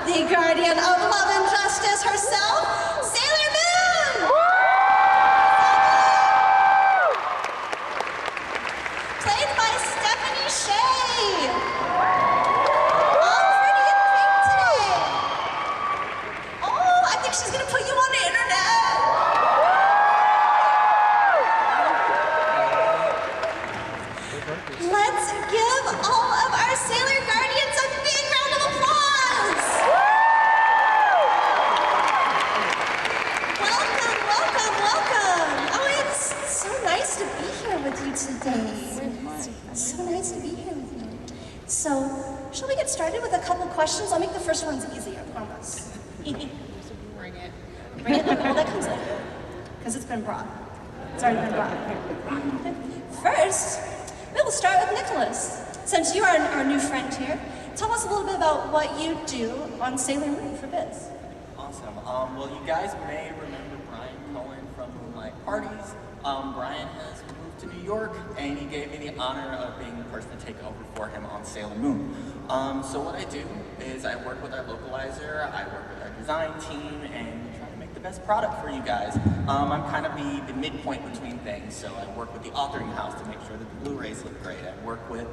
the guardian of love and justice herself, Sailor Moon! Played by Stephanie Shea. All pretty and pink today. Oh, I think she's gonna put you on the internet. Let's give all of our Sailor Guardians a big round of applause! Welcome, welcome, welcome! Oh, it's so nice to be here with you today. So nice to be here with you. So, shall we get started with a couple questions? I'll make the first ones easy, I promise. Bring it. Bring it? Well, that comes later, because it's been brought. It's already been brought. First, we will start with Nicholas. Since you are our new friend here, tell us a little bit about what you do on Sailor Moon for Biz. Awesome. Well, you guys may remember Brian Cohen from Moonlight Parties. Brian has moved to New York, and he gave me the honor of being the person to take over for him on Sailor Moon. So what I do is I work with our localizer, I work with our design team, and try to make the best product for you guys. I'm kind of the midpoint between things, so I work with the authoring house to make sure that the Blu-rays look great. I work with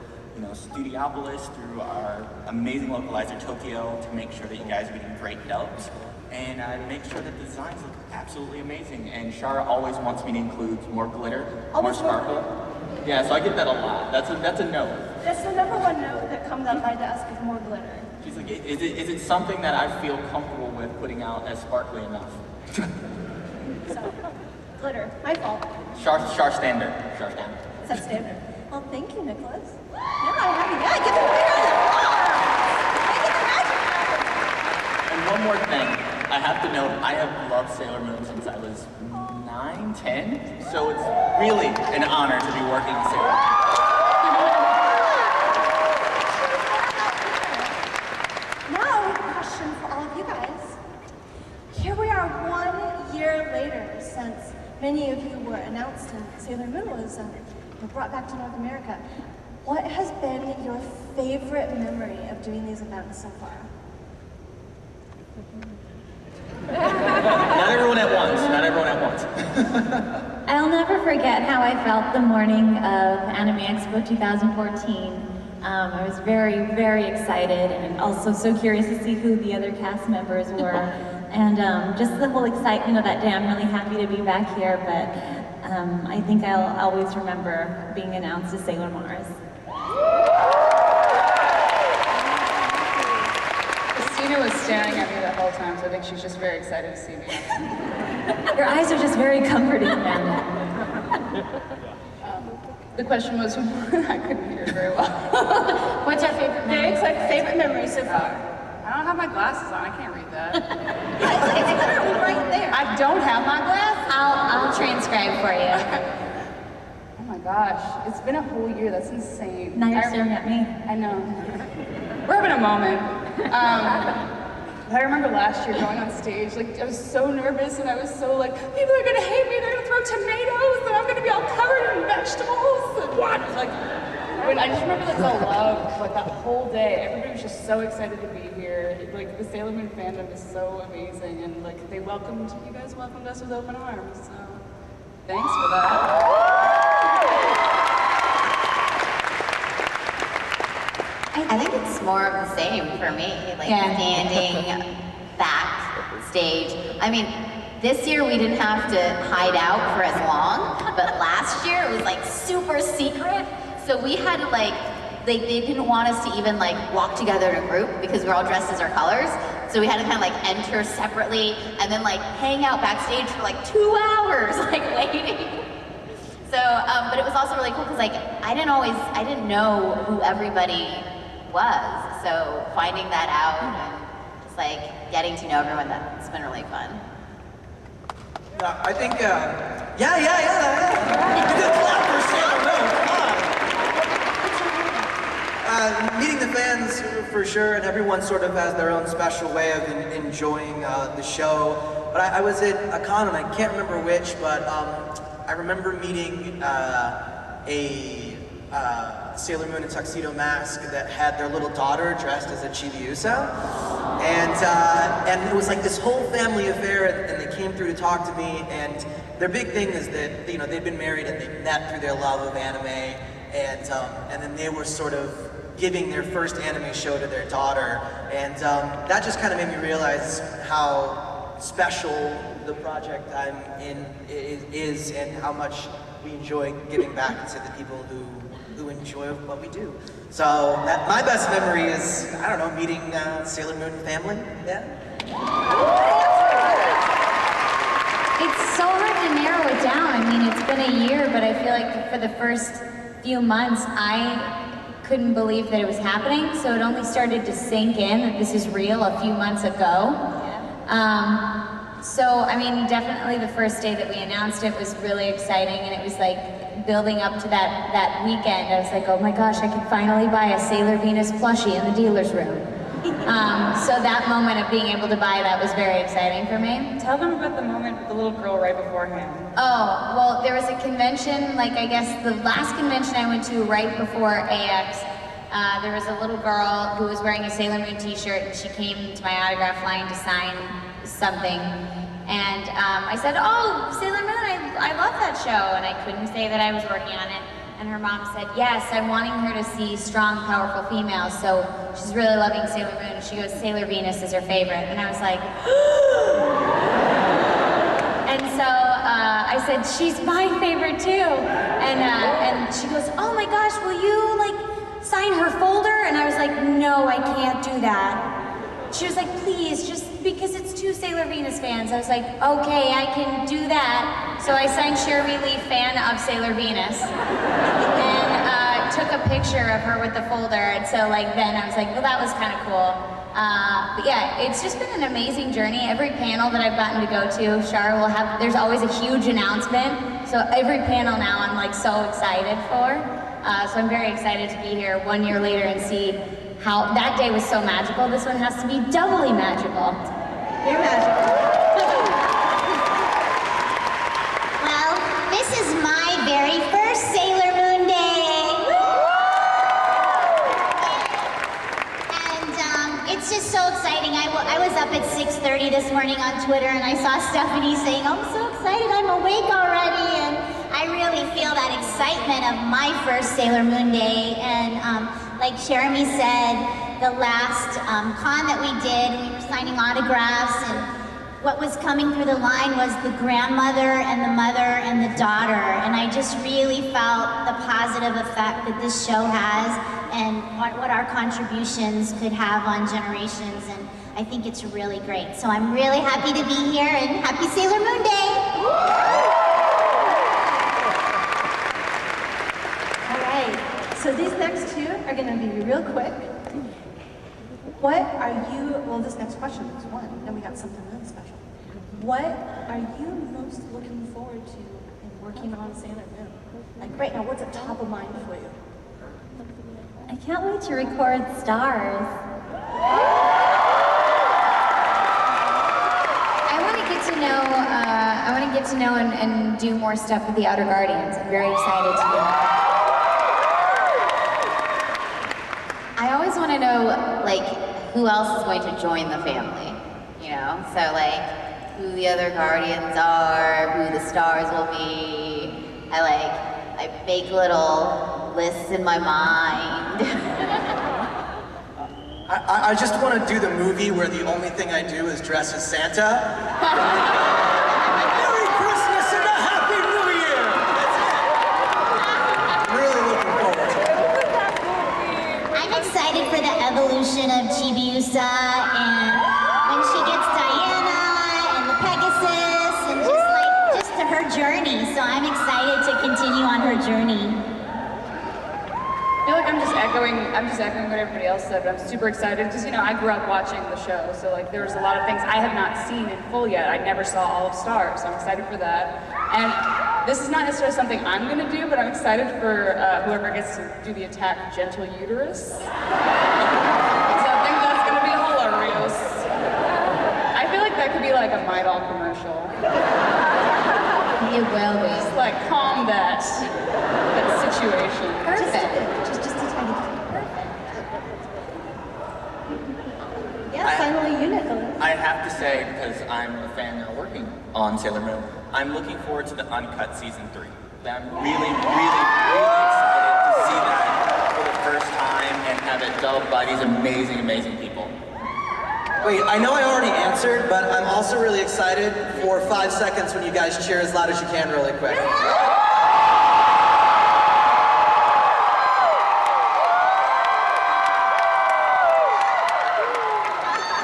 Studiopolis through our amazing localizer Tokyo to make sure that you guys are getting great dubs. And I make sure that the designs look absolutely amazing. And Shara always wants me to include more glitter, more sparkle. Yeah, so I get that a lot. That's a note. That's the number one note that comes on my desk is more glitter. She's like, is it something that I feel comfortable with putting out as sparkly enough? So, glitter, my fault. Shar standard. Shar standard. Is that standard? Well, thank you, Nicholas. Now I have you. Yeah, give him a big round of applause. Make it the magic happen. And one more thing, I have to note, I have loved Sailor Moon since I was 9, 10, so it's really an honor to be working with Sailor Moon. Now, a question for all of you guys. Here we are 1 year later since many of you were announced and Sailor Moon was brought back to North America. What has been your favorite memory of doing these events so far? Not everyone at once, not everyone at once. I'll never forget how I felt the morning of Anime Expo 2014. I was very, very excited and also so curious to see who the other cast members were. And just the whole excitement of that day, I'm really happy to be back here, but I think I'll always remember being announced as Sailor Mars. Christina was staring at me the whole time, so I think she's just very excited to see me. Your eyes are just very comforting, Amanda. The question was, I couldn't hear very well. What's your favorite memory? Very excited. Favorite memory so far? I don't have my glasses on, I can't read that. It's literally right there. I don't have my glasses? I'll transcribe for you. Oh my gosh, it's been a whole year, that's insane. Now you're staring at me. I know. We're having a moment. I remember last year going on stage, like I was so nervous and I was so like, people are gonna hate me, they're gonna throw tomatoes and I'm gonna be all covered in vegetables and what? Like, I just remember like the love, like that whole day. Everybody was just so excited to be here. Like the Sailor Moon fandom is so amazing and like you guys welcomed us with open arms. So thanks for that. I think it's more of the same for me, like standing backstage. I mean, this year we didn't have to hide out for as long, but last year it was like super secret. So we had to like, they didn't want us to even like walk together in a group because we're all dressed as our colors. So we had to kind of like enter separately and then like hang out backstage for like 2 hours, like waiting. So, but it was also really cool because like, I didn't know who everybody was. So finding that out and just like getting to know everyone, that's been really fun. I think, yeah. You could clap for Sailor Moon, come on. Meeting the fans for sure, and everyone sort of has their own special way of enjoying the show. But I was at a con, and I can't remember which, but I remember meeting a Sailor Moon in Tuxedo Mask that had their little daughter dressed as a Chibiusa. And it was like this whole family affair, and they came through to talk to me, and their big thing is that, you know, they've been married and they met through their love of anime, and then they were sort of giving their first anime show to their daughter, and that just kind of made me realize how special the project I'm in is, and how much we enjoy giving back to the people who enjoy what we do. So my best memory is, I don't know, meeting Sailor Moon family. Yeah. It's so hard to narrow it down. I mean, it's been a year, but I feel like for the first few months, I couldn't believe that it was happening. So it only started to sink in that this is real a few months ago. So, I mean, definitely the first day that we announced it was really exciting, and it was like building up to that weekend. I was like, oh my gosh, I could finally buy a Sailor Venus plushie in the dealer's room. So that moment of being able to buy that was very exciting for me. Tell them about the moment with the little girl right beforehand. Oh, well, there was a convention, like I guess the last convention I went to right before AX, there was a little girl who was wearing a Sailor Moon t-shirt, and she came to my autograph line to sign something. And I said, oh, Sailor Moon, I love that show. And I couldn't say that I was working on it. And her mom said, yes, I'm wanting her to see strong, powerful females. So she's really loving Sailor Moon. She goes, Sailor Venus is her favorite. And I was like, and so I said, she's my favorite too. And she goes, oh my gosh, will you like sign her folder? And I was like, no, I can't do that. She was like, please, just because it's two Sailor Venus fans. I was like, okay, I can do that. So I signed Sherry Lee, fan of Sailor Venus, and took a picture of her with the folder. And so like then I was like, well, that was kind of cool. But yeah, it's just been an amazing journey. Every panel that I've gotten to go to, Shar will have, there's always a huge announcement. So every panel now I'm like so excited for. So I'm very excited to be here 1 year later and see how that day was so magical. This one has to be doubly magical. You're magical. Well, this is my very first Sailor Moon Day. And it's just so exciting. I was up at 6:30 this morning on Twitter, and I saw Stephanie saying, I'm so excited, I'm awake already. And I really feel that excitement of my first Sailor Moon Day. And like Jeremy said, the last con that we did, we were signing autographs, and what was coming through the line was the grandmother and the mother and the daughter. And I just really felt the positive effect that this show has, and what our contributions could have on generations. And I think it's really great. So I'm really happy to be here, and happy Sailor Moon Day. All right, so these next two are gonna be real quick. What are you, well, this next question is one, then we got something really special. What are you most looking forward to in working on Sailor Moon? Like right now, what's at top of mind for you? I can't wait to record Stars. I want to get to know and do more stuff with the Outer Guardians. I'm very excited to do that. I always want to know, like, who else is going to join the family, you know? So, like, who the other Guardians are, who the stars will be. I make little lists in my mind. I just want to do the movie where the only thing I do is dress as Santa. Merry Christmas and a Happy New Year! That's it. I'm really looking forward to it. I'm excited for the evolution of Chibiusa, and when she gets Diana and the Pegasus, and just to her journey. So I'm excited to continue on her journey. I feel like I'm just echoing what everybody else said, but I'm super excited because, you know, I grew up watching the show, so like there was a lot of things I have not seen in full yet. I never saw all of Stars, so I'm excited for that. And this is not necessarily something I'm going to do, but I'm excited for whoever gets to do the attack Gentle Uterus. So I think that's going to be hilarious. I feel like that could be like a My Doll commercial. It will be. Just like calm that situation. Perfect. Just a tiny bit. Perfect. Yeah, finally have to say, because I'm a fan now working on Sailor Moon, I'm looking forward to the Uncut Season 3. I'm really, really, really excited to see that for the first time and have it dubbed by these amazing, amazing people. Wait, I know I already answered, but I'm also really excited for 5 seconds when you guys cheer as loud as you can really quick.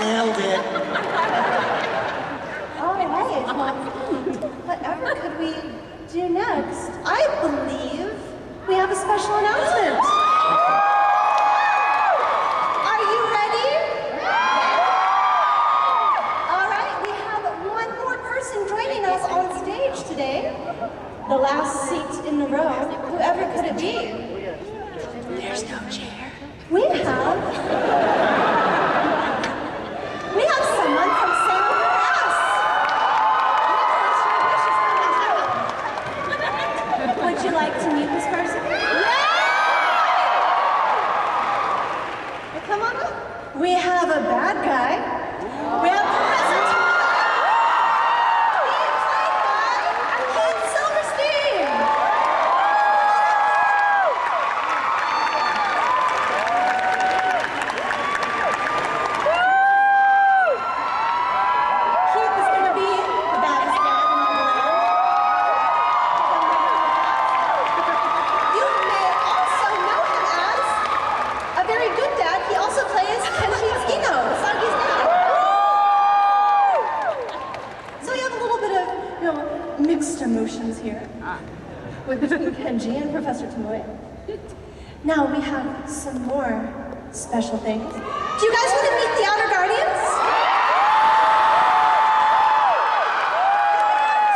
Nailed it. All right, well, whatever could we do next? I believe we have a special announcement. Are you ready? All right, we have one more person joining us on stage today. The last seat in the row. Whoever could it be? There's no chair. We have someone from Sailor Moon S. Would you like to meet this person? Well, come on up. We have a bad guy. We have Professor being played by Kate Silverstein. Keith is going to be the baddest dad in all the land. You may also know him as a very good dad. He also plays Kenji's Ino, Sagi's dad. So we have a little bit of, mixed emotions here with between Kenji and Professor Tomoe. Now we have some more special things. Do you guys want to meet the Outer Guardians?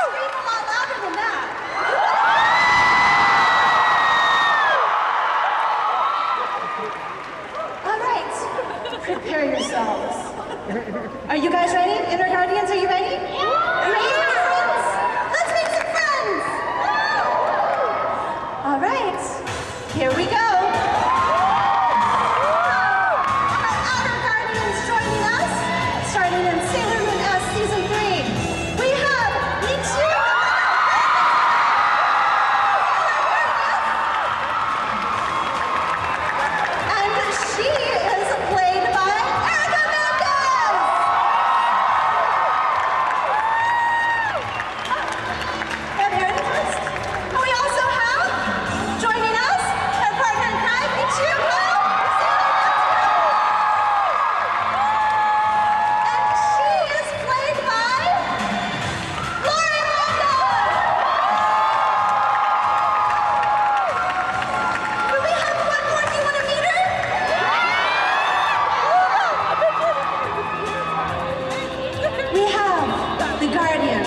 Scream a lot louder than that. All right, prepare yourselves. Are you guys ready? Inner Guardians, are you ready? Are you ready to make friends? Let's make some friends! All right, here we go. Our Outer Guardians joining us, starting in Sailor Moon S Season 3. We have Michiru! And she is played by Erica Mendez! And Erica first. And we also have, joining us, her partner in crime, Michiru! And she is played by Lori Honda! Do we have one more? Do you want to meet her? We have the Guardian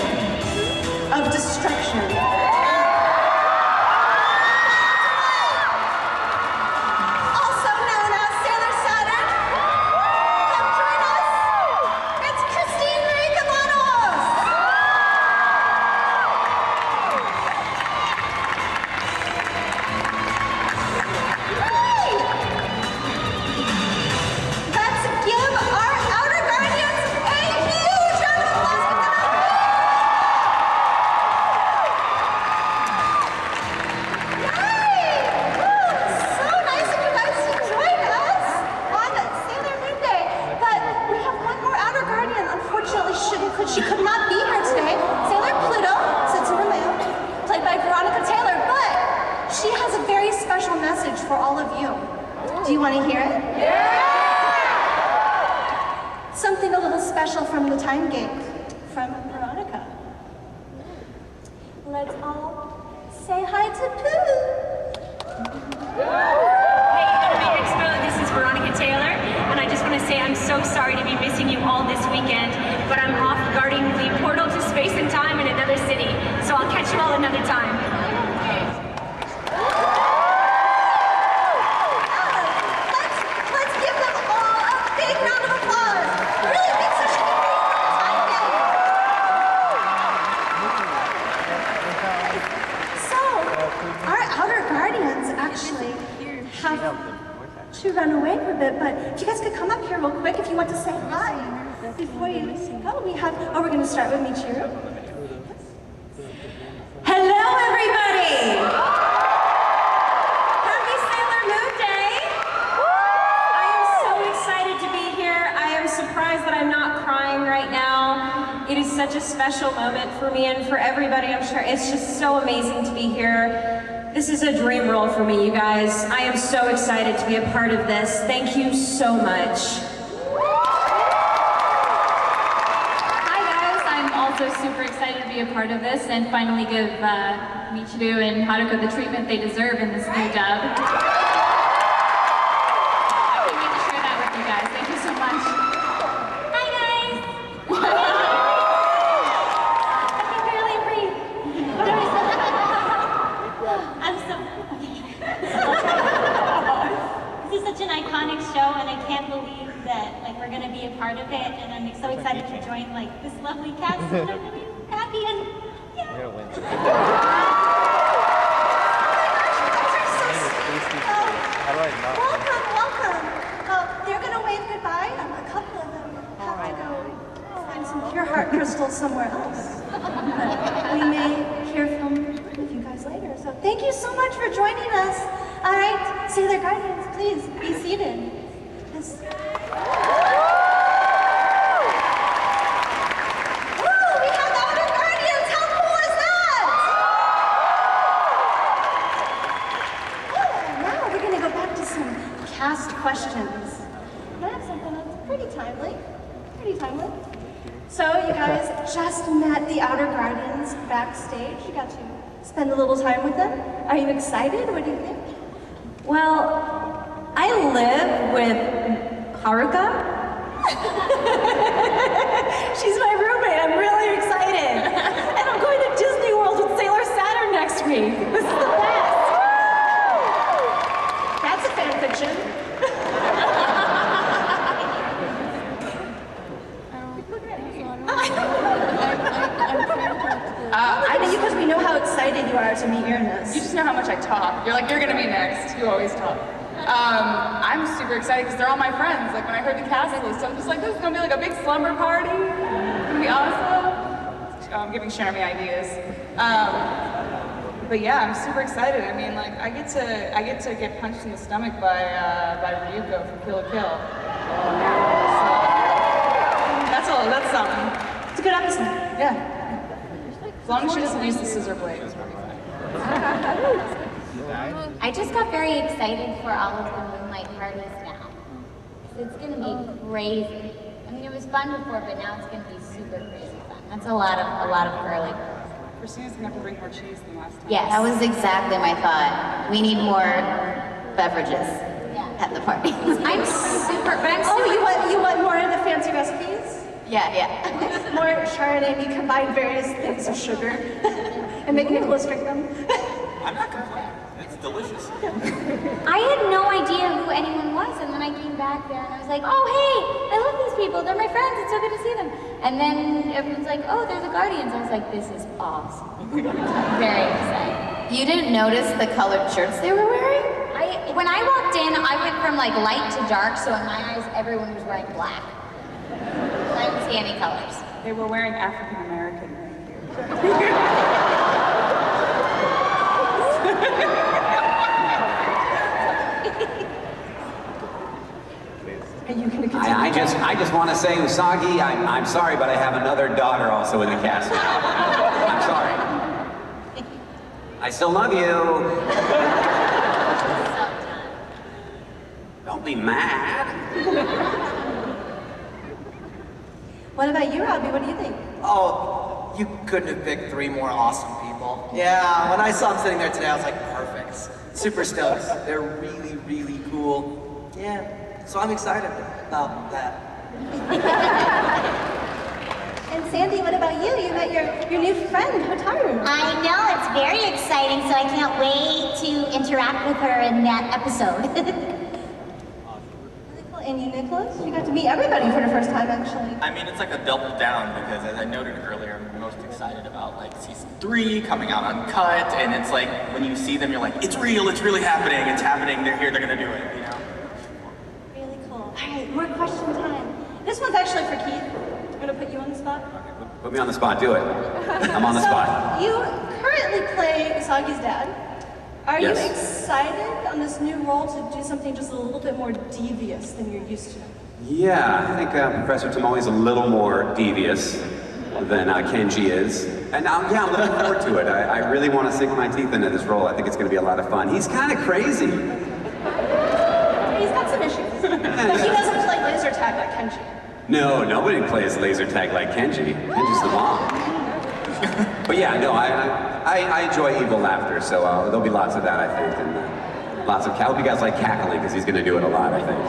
of Destruction. Also known as Sailor Saturn. Come join us. It's Christine Marie Cavanos. Let's give our Outer Guardians a huge round of applause. Give them a Yay! So nice of you guys to join us on Sailor Moon Day. But we have one more Outer Guardian. Unfortunately, she could not be here today. Sailor Pluto sits in the mail, played by Veronica Taylor. But she has a very special message for all of you. Do you want to hear it? Yeah! Something a little special from the Time Gate, from Veronica. Let's all say hi to Pooh. Hey, Anime Expo, this is Veronica Taylor, and I just want to say I'm so sorry to be missing you all this weekend, but I'm off guarding the portal to space and time in another city, so I'll catch you all another time. Let's give them all a big round of applause. Really big session for the Time Gate. So, our Outer Guardians actually have to run away for a bit, but if you guys could come up here real quick if you want to say hi. before you go, we're going to start with Michiru. Hello, everybody! Happy Sailor Moon Day! I am so excited to be here. I am surprised that I'm not crying right now. It is such a special moment for me and for everybody, I'm sure. It's just so amazing to be here. This is a dream role for me, you guys. I am so excited to be a part of this. Thank you so much. Also super excited to be a part of this and finally give Michiru and Haruka the treatment they deserve in this new dub. I can't wait to share that with you guys. Thank you so much. Hi guys! I can barely breathe. What do I say? I'm so... Okay. This is such an iconic show and I can't believe that we're gonna be a part of it, and I'm so excited to join this lovely cast. And I'm really happy and yeah. You're gonna win. How do I not? Welcome. They're gonna wave goodbye. A couple of them have to go find some pure heart crystals somewhere else. But we may hear from you guys later. So thank you so much for joining us. All right, Sailor Guardians, please be seated. Yes. Cast questions. I have something that's pretty timely. So you guys just met the Outer Guardians backstage. You got to spend a little time with them. Are you excited? What do you think? Well, I live with Haruka. She's my roommate. I'm really excited. And I'm going to Disney World with Sailor Saturn next week. This is the best. That's a fan fiction. I just, because we know how excited you are to meet Uranus. you just know how much I talk. You're like, you're gonna be next. You always talk. I'm super excited because they're all my friends. Like when I heard the cast list, I'm just like, this is gonna be like a big slumber party. It's gonna be awesome. I'm giving Jeremy ideas. But yeah, I'm super excited. I mean, like I get to get punched in the stomach by Ryuko from Kill la Kill. So that's something. It's a good episode. Yeah. As long as she doesn't use the scissor blade, it's really fine. I just got very excited for all of the Moonlight parties now. It's gonna be crazy. I mean, it was fun before, but now it's gonna be super crazy fun. That's a lot of curling. Christina's gonna have to bring more cheese than last time. Yes. That was exactly my thought. We need more beverages at the party. I'm super. Oh, you want more of the fancy recipes? Yeah. More Chardonnay, you combine various things of sugar and make Nicholas drink them. I'm not complaining. It's delicious. I had no idea who anyone was, and then I came back there and I was like, oh hey, I love these people, they're my friends, it's so good to see them. And then everyone's like, oh, they're the Guardians. I was like, this is awesome. Very excited. You didn't notice the colored shirts they were wearing? When I walked in, I went from light to dark, so in my eyes, everyone was wearing black. I didn't see any colors. They were wearing African American I just want to say, Usagi, I'm sorry, but I have another daughter also in the cast now. I'm sorry. I still love you. Don't be mad. What about you, Robbie? What do you think? Oh, you couldn't have picked 3 more awesome people. Yeah, when I saw them sitting there today, I was like, perfect. Super stoked. They're really, really cool. Yeah, so I'm excited about that. And Sandy, what about you? You met your new friend, Hotaru. I know, it's very exciting, so I can't wait to interact with her in that episode. And you, Nicholas? You got to meet everybody for the first time, actually. I mean, it's like a double down because, as I noted earlier, I'm most excited about season 3 coming out uncut, and it's like when you see them, you're like, it's real, it's really happening, it's happening, they're here, they're gonna do it, Really cool. All right, more question time. This one's actually for Keith. Put me on the spot, do it. I'm on the spot. You currently play Usagi's dad. Are Yes. you excited on this new role to do something just a little bit more devious than you're used to? Yeah, I think Professor Tomoe's a little more devious than Kenji is. And yeah, I'm looking forward to it. I really want to sink my teeth into this role. I think it's going to be a lot of fun. He's kind of crazy. He's got some issues. But he doesn't play laser tag like Kenji. No, nobody plays laser tag like Kenji. Kenji's the mom. But yeah, no, I enjoy evil laughter, so there'll be lots of that, I think, and lots of. I hope you guys like cackling because he's going to do it a lot, I think.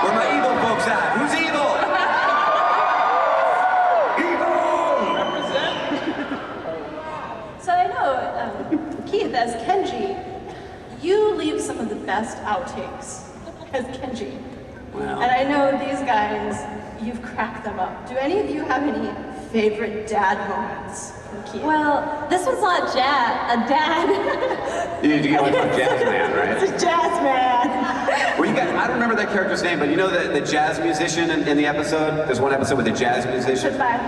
Where my evil folks at? Who's evil? So I know, Keith, as Kenji, you leave some of the best outtakes as Kenji. Wow. And I know these guys, you've cracked them up. Do any of you have any favorite dad moments from Keith? Well, this one's not a dad. You get like a jazz man, right? It's a jazz man. Well, you guys, I don't remember that character's name, but you know the jazz musician in the episode? There's one episode with the jazz musician. Goodbye.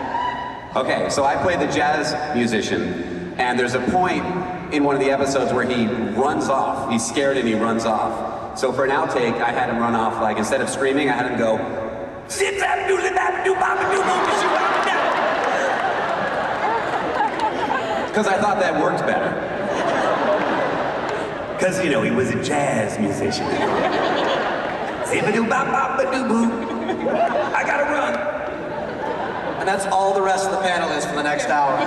Okay, so I played the jazz musician, and there's a point in one of the episodes where he runs off. He's scared and he runs off. So for an outtake, I had him run off, like instead of screaming, I had him go, because I thought that worked better. Because, you know, he was a jazz musician. I gotta run. And that's all the rest of the panel is for the next hour.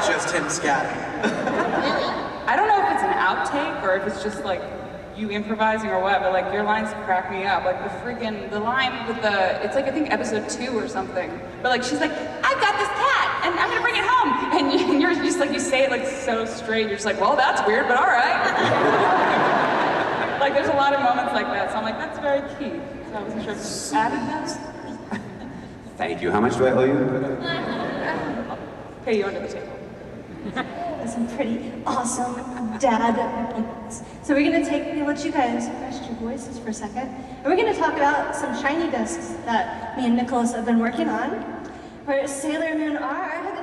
Just him scatting. I don't know if it's an outtake or if it's just like you improvising or what, but like your lines crack me up. Like the line with it's like I think episode 2 or something. But like she's like, I've got this cat and I'm gonna bring it home. And you're just like, you say it like so straight. You're just like, well, that's weird, but all right. Like there's a lot of moments like that. So I'm like, that's very key. So I wasn't sure if you added that. Thank you. How much do I owe you? Pay you under the table. That's some pretty awesome dad moments. So we're gonna let you guys rest your voices for a second. And we're gonna talk about some shiny discs that me and Nicholas have been working on. For Sailor Moon R, have